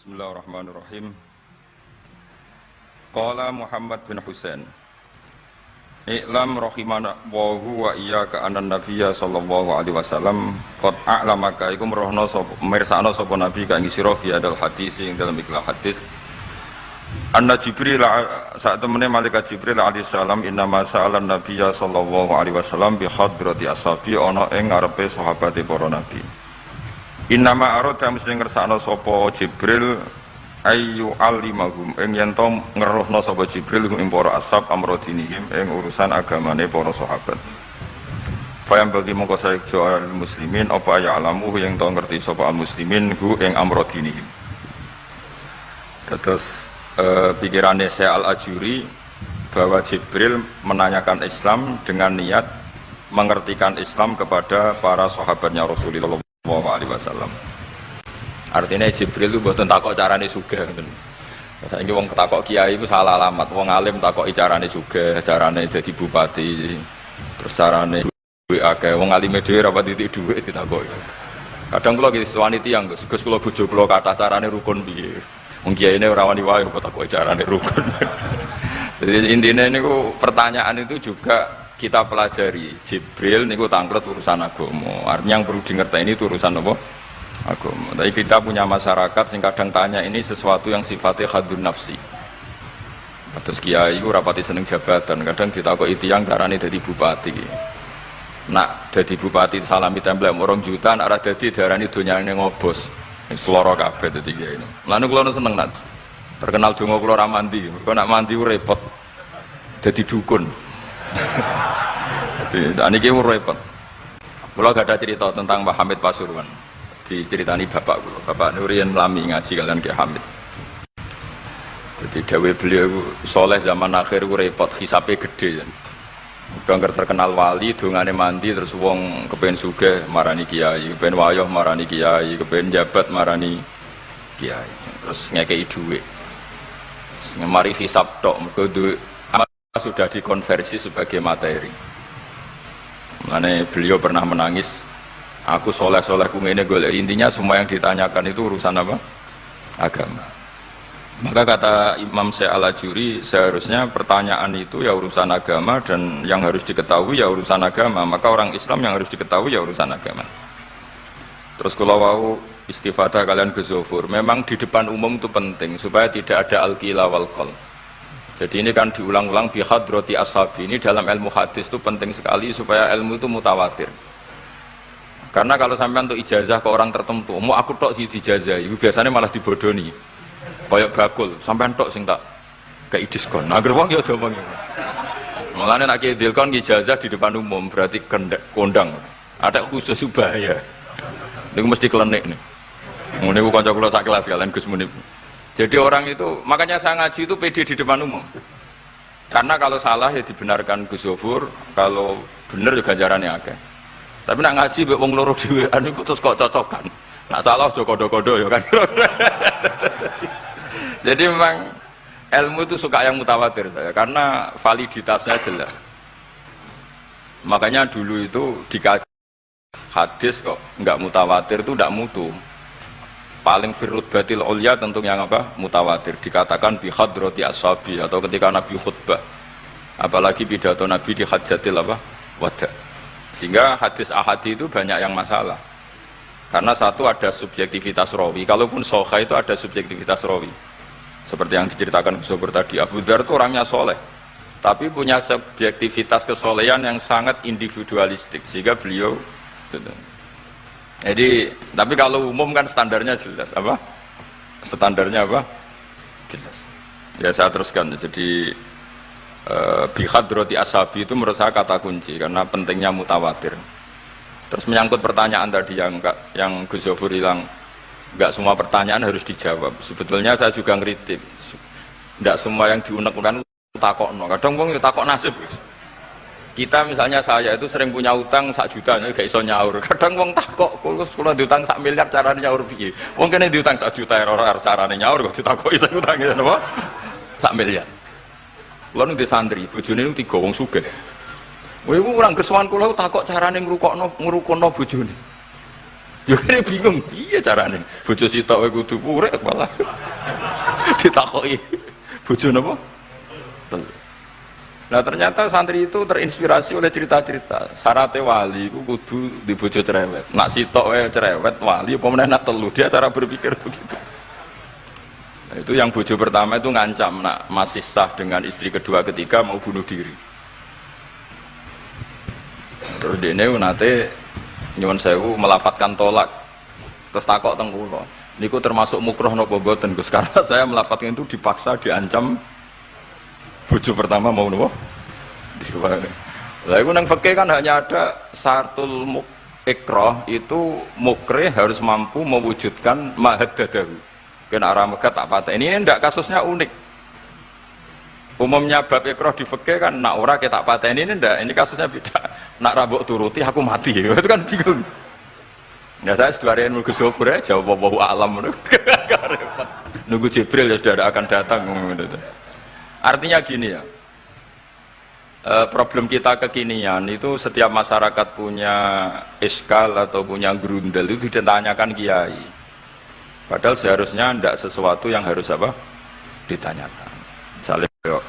Bismillahirrahmanirrahim. Qala Muhammad bin Husain, I'lam rahimana wa huwa iyyaka anna nabiyya sallallahu alaihi wasallam qad a'lamaka iku merohno sapa mirsakno sapa nabi ka ing sira fi hadal hadis ing dalam ikhlas hadis anna Jibril saat temene malaikat Jibril alaihi salam inna ma sa'alan nabiyya sallallahu alaihi wasallam bi hadrati ashabi ana ing ngarepe sahabate para nabi. Inna ma arada mesti ngersakno sapa Jibril ayu alimahum ing yen to ngeruhna sapa Jibril ing para ashab amrodinihim ing urusan agamane para sahabat. Fayam bagi mongko saejo al muslimin apa ya alamu yang to ngerti sapa al muslimin hu ing amrodinihim. Terus pikirannya saya al-Ajuri bahwa Jibril menanyakan Islam dengan niat mengertikan Islam kepada para sahabatnya Rasulullah SAW. Artinya Jibril itu mboten takok carane sugih ngoten. Saiki wong takok kiai iku salah alamat. Wong alim takok carane sugih, carane dadi bupati, terus carane duwe akeh. Wong alime dhewe ora pati dhuwit ditakoki. Kadang kula iki suwani tiyang, Gus kula bojo kula kathah carane rukun piye. Wong kiyaine ora wani wae kok takoki carane rukun. Jadi intinya niku pertanyaan itu juga kita pelajari. Jibril niku tangklet urusan agama. Artinya yang perlu dingerteni itu urusan apa? Agama. Tapi kita punya masyarakat sing kadang tanya ini sesuatu yang sifatnya khadun nafsi. Terus kiai ku rapati seneng jabatan, kadang ditakoki tiyang carane dadi bupati. Nak dadi bupati salami template 2 juta, nak ora dadi darani donyane ngobos. Seloro kabeh dadi kiai. Lan kula seneng nak. Terkenal donga kula ora mandi. Mergo nak mandi ku repot. Dadi dukun. Jadi niki repot. Kula gak ada cerita tentang Mbah Hamid Pasuruan. Diceritani bapak kula. Bapak Nurian lami ngaji kalian Ki Hamid. Jadi dawuh beliau soleh zaman akhir ku repot, hisape gede. Udah terkenal wali, dongane mandi terus wong kepen sugih marani kiai, kepen wayoh marani kiai, kepen jabat marani kiai. Terus ngekei dhuwit. Mari hisab tok mergo duwe sudah dikonversi sebagai materi. Makanya beliau pernah menangis, aku soleh-soleh ku ngene golek. Intinya semua yang ditanyakan itu urusan apa? Agama. Maka kata Imam Syekh Al-Ajuri, seharusnya pertanyaan itu ya urusan agama dan yang harus diketahui ya urusan agama. Maka orang Islam yang harus diketahui ya urusan agama. Terus kalau mau istifadah kalian bezofur, memang di depan umum itu penting supaya tidak ada al-qila wal qal. Jadi ini kan diulang-ulang bihadrati ashabi. Ini dalam ilmu hadis itu penting sekali supaya ilmu itu mutawatir. Karena kalau sampai untuk ijazah ke orang tertentu, mau aku tok sih dijazah, itu biasanya malah dibodoni. Kayak bakul, sampai tok sing tak kayak diskon. Nah, gerbang ya udah bang. Makanya nak kidilkon ijazah di depan umum berarti kondang. Ada khusus bahaya. Ini mesti klenik nih. Ini aku kanca kula sak kelas kalian Gus Munib. Jadi orang itu, makanya saya ngaji itu pede di depan umum. Karena kalau salah ya dibenarkan Gus Zofur, kalau benar juga ganjarannya akeh. Tapi nak ngaji mbek wong loro dhewean iku terus kok cocokan. Nak salah aja kodo-kodo ya kan. Jadi memang ilmu itu suka yang mutawatir saya, karena validitasnya jelas. Makanya dulu itu dikaji hadis kok enggak mutawatir itu enggak mutu. Paling firud batil ulia tentu yang apa? Mutawatir. Dikatakan bi hadrati ashabi atau ketika Nabi khutbah. Apalagi pidato Nabi di hajatil apa? Wada. Sehingga hadis ahadi itu banyak yang masalah. Karena satu ada subjektivitas rawi. Kalaupun sahih itu ada subjektivitas rawi. Seperti yang diceritakan Zubair tadi, Abu Dzar itu orangnya soleh. Tapi punya subjektivitas kesolehan yang sangat individualistik. Sehingga beliau jadi, tapi kalau umum kan standarnya jelas, apa? Standarnya apa? Jelas. Ya saya teruskan. Jadi bihadrati ashabi itu menurut saya kata kunci karena pentingnya mutawatir. Terus menyangkut pertanyaan tadi yang Gus Zofur hilang, enggak semua pertanyaan harus dijawab. Sebetulnya saya juga ngeritik. Enggak semua yang diunek-unek takokno. Kadang wong takok nasib. Kita misalnya saya itu sering punya utang 1 juta gak iso nyaur. Kadang wong takok kula diutang 1 miliar carane nyaur piye. Wong kene diutang 1 juta ora carane nyaur kok ditakoki sing utange napa? 1 miliar. Kula ning santri, bojone niku 3 wong sugih. Kowe iku kurang kesuwan kula takok carane ngrukono bojone. Yo kene bingung piye carane. Bojo sitok wae kudu purek malah. Ditakoki. Bojo napa? Telu. Nah ternyata santri itu terinspirasi oleh cerita-cerita. Syaratnya wali itu kudu di bojo cerewet. Nak sitok wae cerewet wali apa meneh nak telu. Dia cara berpikir begitu. Nah, itu yang bojo pertama itu ngancam nak masih sah dengan istri kedua ketiga mau bunuh diri. Terus dene nate nyuwun sewu melafatkan tolak. Terus takok teng kula. Niku termasuk mukroh napa mboten Gus? Karena saya melafatkan itu dipaksa diancam bojo pertama mau napa? Lah iku nang fikih kan hanya ada syartul ikrah itu mukrih harus mampu mewujudkan mahaddadahu. Kena arah megat tak pateni. Ini ndak kasusnya unik. Umumnya bab ikrah di fikih kan nak ora ke tak pateni ini ndak. Ini kasusnya beda. Nak rabuk turuti aku mati. Itu kan bingung. Ya saya seduarian Gus Zofur ya jawab wallahu alam. Nunggu Jibril ya sudah akan datang. Artinya gini ya. Problem kita kekinian itu setiap masyarakat punya iskal atau punya grundel itu ditanyakan kiai. Padahal seharusnya tidak sesuatu yang harus apa ditanyakan. Misalnya yuk,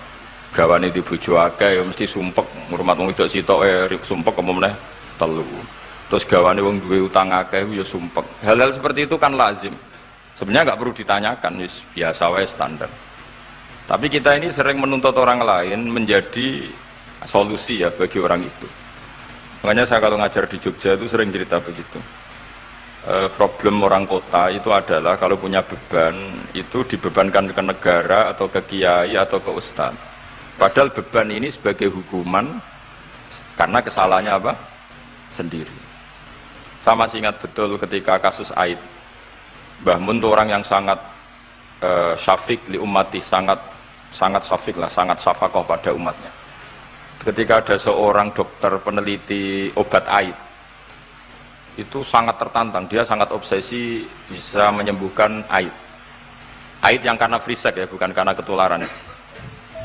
gawane di bojo akeh mesti sumpek ngurmat wong wedok sitok sumpek apa meneh telu. Terus gawane wong duwe utang akeh ya sumpek. Hal-hal seperti itu kan lazim. Sebenarnya nggak perlu ditanyakan, biasa wae standar. Tapi kita ini sering menuntut orang lain menjadi solusi ya bagi orang itu. Makanya saya kalau ngajar di Jogja itu sering cerita begitu. Problem orang kota itu adalah kalau punya beban itu dibebankan ke negara atau ke kiai atau ke ustadz. Padahal beban ini sebagai hukuman karena kesalahannya apa? Sendiri. Saya masih ingat betul ketika kasus Aid. Mbah Mun itu orang yang sangat syafiq li ummati, sangat syafiq lah, sangat syafakoh pada umatnya. Ketika ada seorang dokter peneliti obat Aid, itu sangat tertantang, dia sangat obsesi bisa menyembuhkan Aid. Aid yang karena free sex ya, bukan karena ketularan.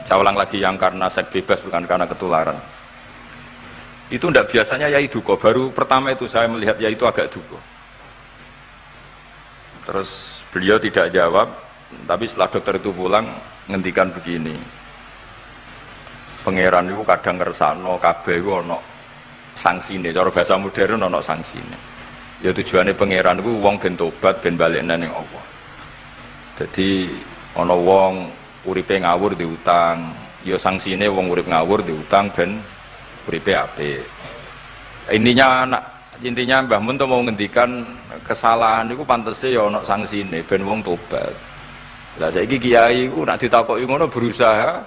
Saya ulang lagi, yang karena seks bebas bukan karena ketularan. Itu tidak biasanya yai duko. Baru pertama itu saya melihat yai itu agak duko. Terus beliau tidak jawab, tapi setelah dokter itu pulang ngendikan begini. Pangeran itu kadang ngersano kabeh iku ana sangsine, cara bahasa modern ana sangsine. Ya tujuane pangeran iku wong ben tobat ben balekne ning Allah. Jadi ana wong uripe ngawur diutang, ya sangsine wong urip ngawur diutang ben uripe apik. Intinya Mbah Mun mau ngendikan kesalahan itu pantese ya ana sangsine ben wong tobat. Lah saiki kiai iku nek ditakoki ngono berusaha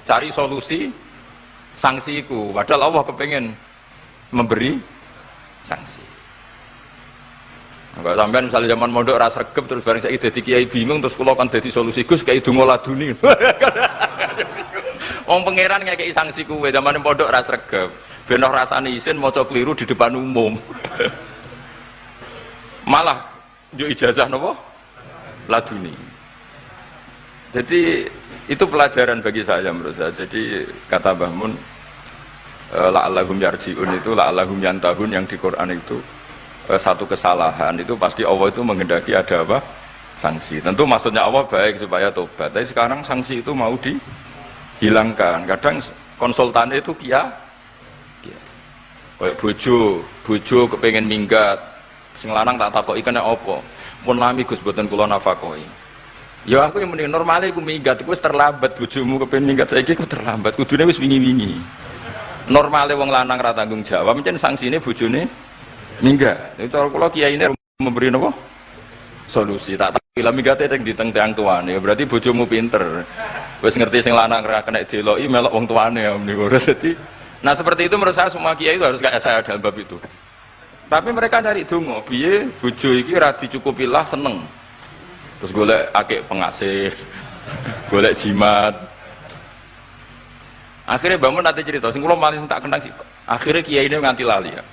cari solusi sanksiku, padahal Allah kepengen memberi sanksi. Enggak sampean misalnya zaman mondok ora sregep terus bareng saiki dadi kiai bingung terus kula kan dadi solusi Gus kayak donga laduni. Wong pangeran ngekeki sanksi kuwe zaman mondok ora sregep. Ben ora rasane isin maca kliru di depan umum. Malah yo ijazah napa? Laduni. Jadi itu pelajaran bagi saya menurut saya. Jadi kata Mbah Mun la'allahum yarji'un itu la'allahum yantahun yang di Quran itu satu kesalahan itu pasti Allah itu menghendaki ada apa? Sanksi. Tentu maksudnya Allah baik supaya tobat. Tapi sekarang sanksi itu mau dihilangkan. Kadang konsultannya itu kayak bojo kepengen minggat. Sing lanang tak takoki kena apa? Mun lami Gus boten kula nafakoi. Ya aku yang mending normalnya aku minggat, aku wis terlambat bojomu kepen minggat saiki aku terlambat, kudune wis wingi-wingi. Normalnya wong lanang ra tanggung jawab, mencen sanksine bojone minggat. Itu kula kiyaine memberi napa? Solusi. Tak tak bila minggate ning diteng tiang tuane, berarti bojomu pinter. Wis ngerti sing lanang ra kena deloki melok wong tuane ya niku. Dadi nah seperti itu menurut saya semua kiai itu harus kayak saya dalam bab itu. Tapi mereka cari donga, piye bojo iki ra dicukupilah seneng. Terus golek akik pengasih, golek jimat. Akhirnya bangun nanti cerita, sing kula malah tak kenang sih. Akhirnya kiai ini nganti lali ya.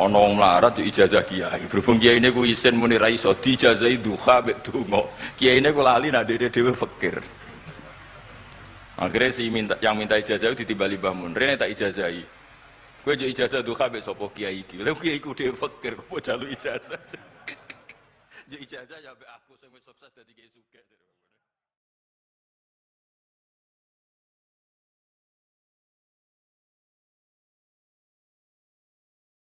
Ono wong melarat di ijazah kiai. Berhubung kiai ini ku isin muni ra iso diijazahi duha mek donga. Kiai ini ku lali nak dhewe fakir. Akhirnya yang minta ijazah itu ditimbali bangun. Rene tak ijazahi. Kowe yo ijazah duha mbek sapa kiai iki. Lha kiai ku dhewe fakir kok jaluk ijazah. Yo ijazah ya mbek aku sing wis sukses dadi kiai sugih.